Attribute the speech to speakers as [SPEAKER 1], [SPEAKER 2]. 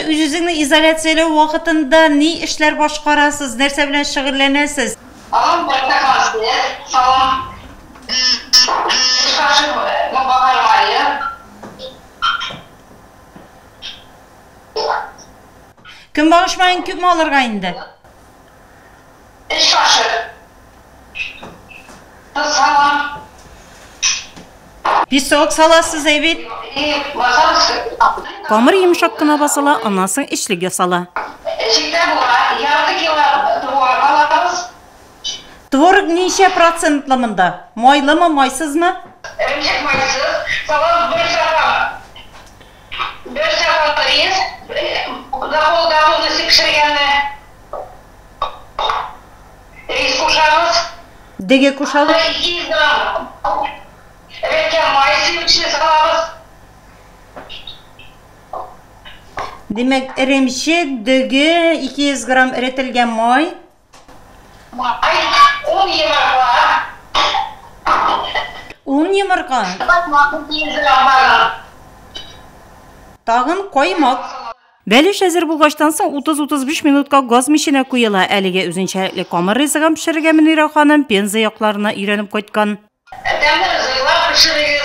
[SPEAKER 1] özünüzü izolatsiyalı vaxtında ne işler başkarasız, nerse bilen şıgırlanasız?
[SPEAKER 2] Alam portakal salam. Kaşık bakarmayı.
[SPEAKER 1] Kim bağışmayın küp mü alırga indi?
[SPEAKER 2] Üç kaşık. Salam.
[SPEAKER 1] Bir soğuk salasız evet. Kamır yumuşakkına basıla, anasın içlige sala.
[SPEAKER 2] Eşikte bu var. Yardı kilo duvar alamaz.
[SPEAKER 1] Tvoruk neşe prosentlımında? Maylı mı, maysız mı?
[SPEAKER 2] Örümcek mayısı. Salam bir salam. Bir salamlarıyız. Davul nasip pişirgenle. Reis kuşağımız.
[SPEAKER 1] Dege kuşalı?
[SPEAKER 2] 200 gram. Evet ya mayısın içine salamız.
[SPEAKER 1] Demek eremşik, dögü, 200 gram üretilgen may.
[SPEAKER 2] May 10 yumurta.
[SPEAKER 1] 10 yumurta.
[SPEAKER 2] Bakma 200 gram var.
[SPEAKER 1] Tağın koymak. Beliş hazır bulgaçtan soň 30-35 minutka gaz mişine kuyula. Älige özünçälikli kamır rizigam pişirgen Münira hanım penza yoqlaryna öýrenip goýtgan.
[SPEAKER 2] Demir zıglar pişirgen.